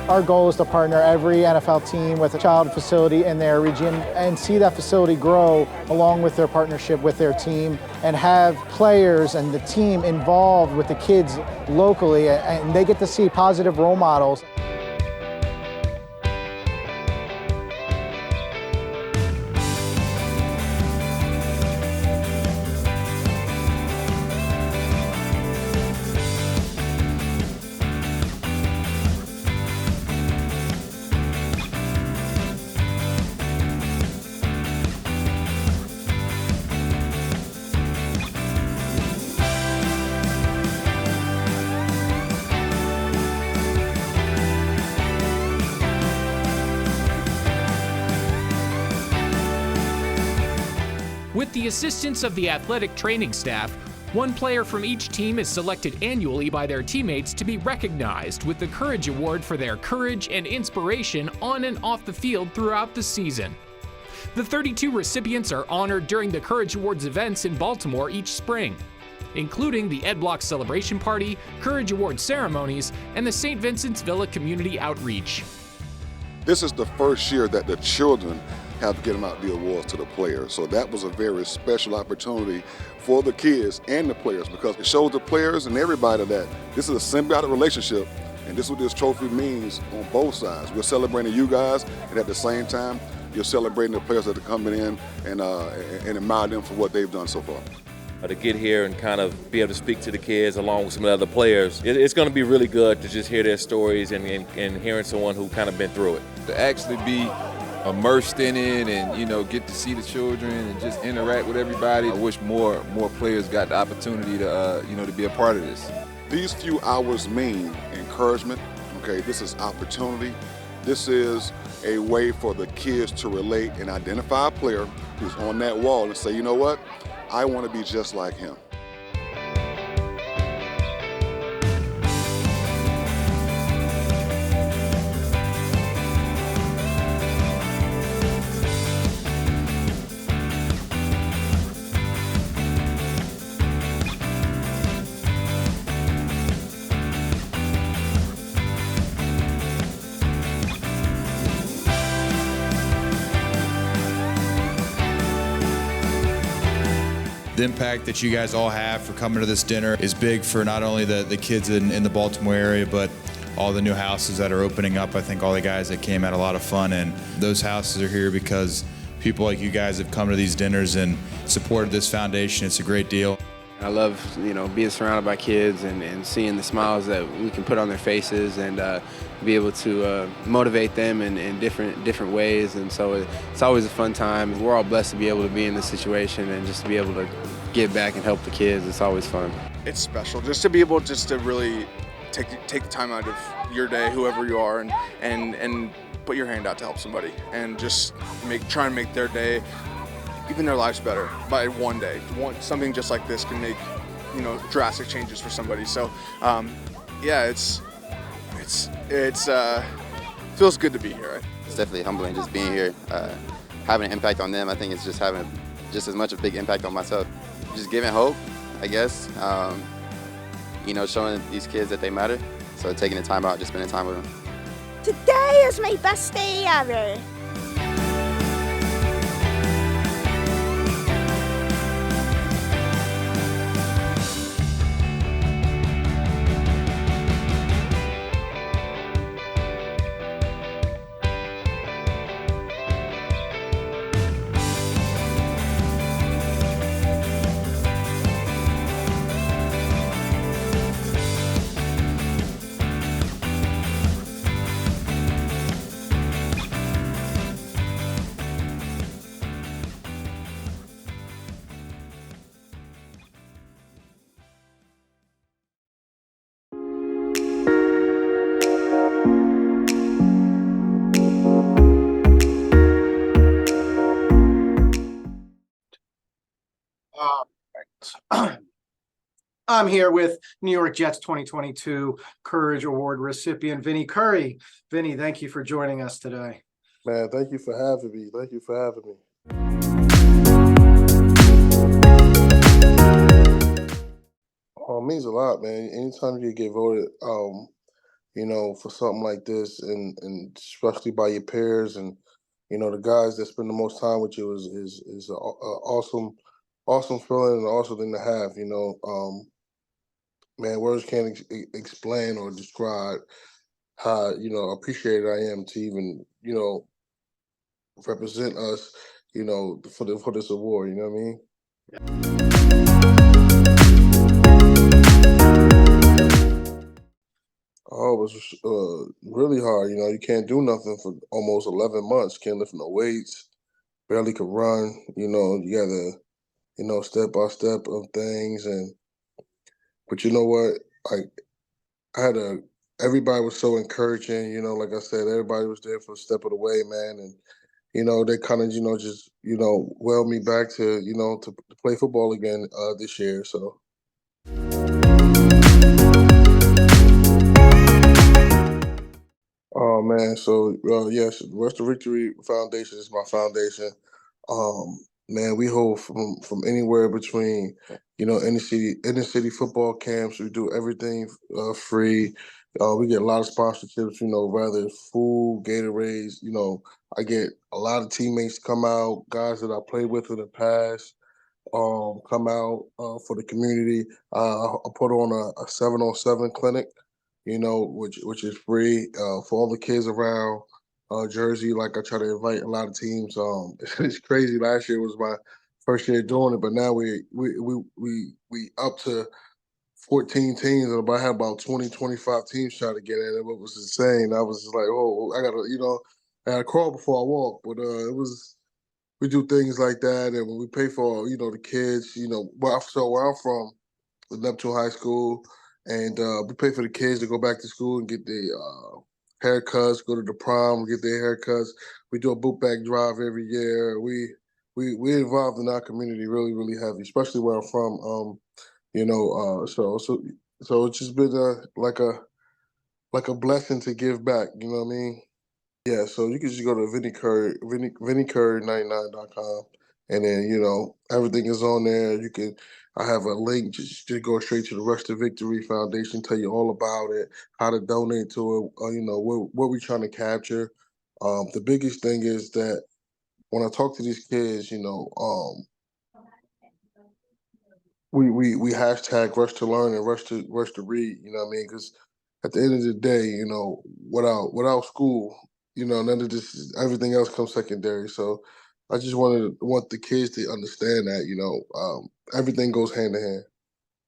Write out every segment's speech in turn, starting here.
Our goal is to partner every NFL team with a child facility in their region and see that facility grow along with their partnership with their team and have players and the team involved with the kids locally, and they get to see positive role models. With the assistance of the athletic training staff, one player from each team is selected annually by their teammates to be recognized with the Courage Award for their courage and inspiration on and off the field throughout the season. The 32 recipients are honored during the Courage Awards events in Baltimore each spring, including the Ed Block Celebration Party, Courage Award ceremonies, and the St. Vincent's Villa Community Outreach. This is the first year that the children have given out the awards to the players. So that was a very special opportunity for the kids and the players, because it shows the players and everybody that this is a symbiotic relationship, and this is what this trophy means on both sides. We're celebrating you guys, and at the same time, you're celebrating the players that are coming in and admire them for what they've done so far. To get here and kind of be able to speak to the kids along with some of the other players, it's going to be really good to just hear their stories and hearing someone who kind of been through it. To actually be immersed in it and, you know, get to see the children and just interact with everybody. I wish more players got the opportunity to, to be a part of this. These few hours mean encouragement, okay? This is opportunity. This is a way for the kids to relate and identify a player who's on that wall and say, you know what? I want to be just like him. The impact that you guys all have for coming to this dinner is big for not only the kids in the Baltimore area, but all the new houses that are opening up. I think all the guys that came had a lot of fun, and those houses are here because people like you guys have come to these dinners and supported this foundation. It's a great deal. I love, being surrounded by kids and seeing the smiles that we can put on their faces and be able to motivate them in different ways. And so it's always a fun time. We're all blessed to be able to be in this situation and just to be able to give back and help the kids. It's always fun. It's special just to be able just to really take the time out of your day, whoever you are, and put your hand out to help somebody and just try and make their day, even their lives, better by one day. Something just like this can make, drastic changes for somebody. So, yeah, it's feels good to be here. It's definitely humbling just being here, having an impact on them. I think it's just having just as much a big impact on myself. Just giving hope, I guess. Showing these kids that they matter. So taking the time out, just spending time with them. Today is my best day ever. I'm here with New York Jets 2022 Courage Award recipient, Vinny Curry. Vinny, thank you for joining us today. Man, thank you for having me. Thank you for having me. It means a lot, man. Anytime you get voted for something like this, and especially by your peers and the guys that spend the most time with you is awesome feeling and awesome thing to have. Man, words can't explain or describe how appreciated I am to even represent us, for this award. You know what I mean? Oh, it was really hard. You can't do nothing for almost 11 months. Can't lift no weights. Barely could run. You gotta, step by step of things. But you know what? Like I had everybody was so encouraging. Like I said, everybody was there for a step of the way, man. And they kind of, just welled me back to, to play football again this year. So. Oh man, so yes, Rest of Victory Foundation is my foundation. Man, we hold from anywhere between, inner city football camps. We do everything free. We get a lot of sponsorships. Whether it's food, Gatorades. I get a lot of teammates to come out, guys that I played with in the past. Come out for the community. I put on a 7-on-7 clinic, which is free for all the kids around Jersey. Like I try to invite a lot of teams. It's crazy. Last year was my first year doing it, but now we up to 14 teams, and I had about 20, 25 teams trying to get in. It was insane. I was just like, oh, I gotta crawl before I walk. But we do things like that, and when we pay for the kids, so where I'm from, the Neptune High School, and we pay for the kids to go back to school and get their haircuts, go to the prom, get their haircuts. We do a boot bag drive every year. We involved in our community really really heavy, especially where I'm from. So it's just been like a blessing to give back. You know what I mean? Yeah, so you can just go to VinnyCurry99.com, and then everything is on there. I have a link. Just go straight to the Rush to Victory Foundation. Tell you all about it, how to donate to it. What we're trying to capture. The biggest thing is that when I talk to these kids, we hashtag Rush to Learn and Rush to Read. You know what I mean? Because at the end of the day, without school, none of this, everything else comes secondary. So I just want the kids to understand that everything goes hand in hand.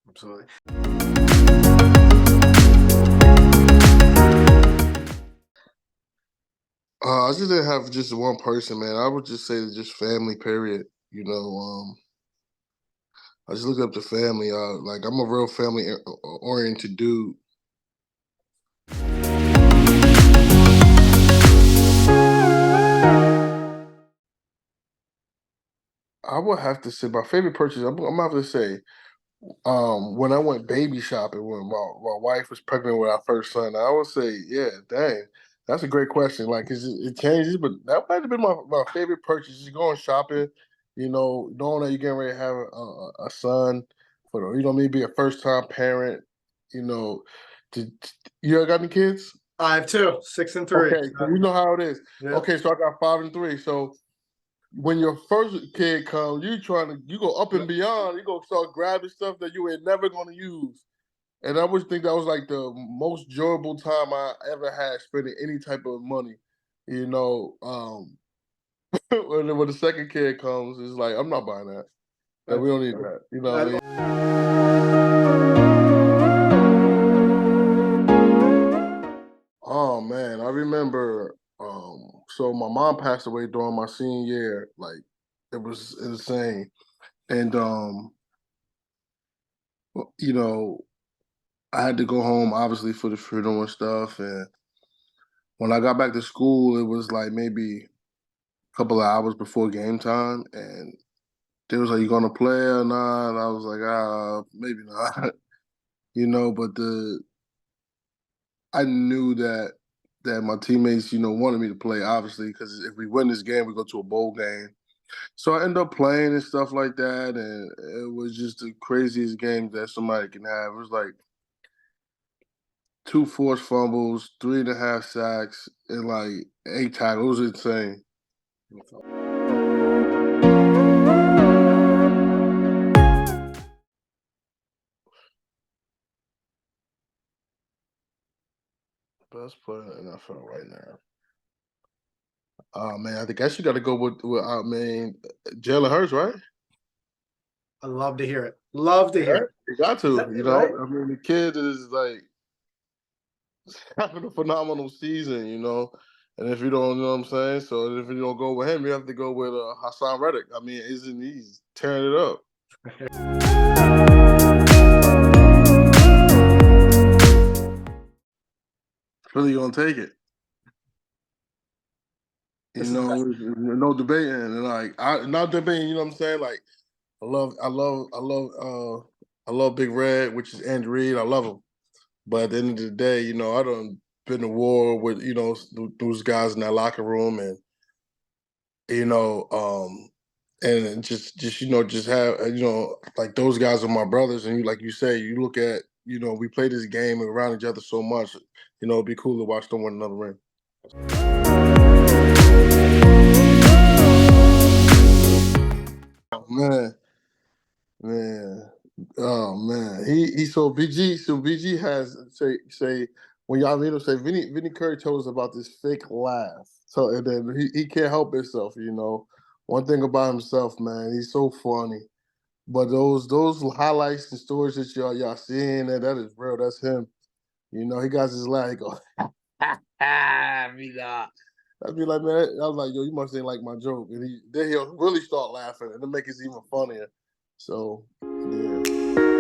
Absolutely. I just didn't have just one person, man. I would just say just family. Period. I just look up to family. Like I'm a real family oriented dude. I would have to say my favorite purchase. I'm gonna have to say when I went baby shopping when my wife was pregnant with our first son. I would say, yeah, dang, that's a great question. Like, 'cause it changes, but that might have been my favorite purchase. Just going shopping, knowing that you're getting ready to have a son, for me be a first time parent. You know, you ever got any kids? I have two, 6 and 3. Okay, so you know how it is. Yeah. Okay, so I got 5 and 3. So when your first kid comes, you go up and beyond. You go start grabbing stuff that you ain't never gonna use. And I would think that was like the most enjoyable time I ever had spending any type of money. When the second kid comes, it's like I'm not buying that. No, we don't need that. You know what I mean? Oh man, I remember. So my mom passed away during my senior year. Like it was insane, and you know, I had to go home obviously for the funeral and stuff. And when I got back to school, it was like maybe a couple of hours before game time, and they was like, "You gonna play or not?" And I was like, maybe not." But I knew that my teammates, wanted me to play, obviously, because if we win this game, we go to a bowl game. So I ended up playing and stuff like that, and it was just the craziest game that somebody can have. It was like 2 forced fumbles, 3.5 sacks, and like 8 tackles. It was insane. Best player in the NFL right now. Oh man, I guess you got to go with Jalen Hurts, right? I love to hear it. Love to hear Right? it. You got to, you know. Right. I mean, the kid is like having a phenomenal season, you know. And if you don't, you know what I'm saying. So if you don't go with him, you have to go with Hassan Reddick. I mean, isn't he's tearing it up? Really gonna take it. You know, no debating, and like not debating. You know what I'm saying? Like, I love Big Red, which is Andrew Reid. I love him, but at the end of the day, you know, I done been to war with those guys in that locker room, and you know, and just just have like those guys are my brothers, and like you say, you look at we play this game around each other so much, it'd be cool to watch them win another ring. Oh, man, oh man, he so BG has say when y'all meet him, say Vinny Curry told us about this fake laugh, so and then he can't help himself, One thing about himself, man, he's so funny. But those highlights and stories that y'all seeing, that is real. That's him. He got his laugh. He go, me nah. I'd be like, man, I was like, yo, you must ain't like my joke. And then he'll really start laughing, and it make it even funnier. So, yeah.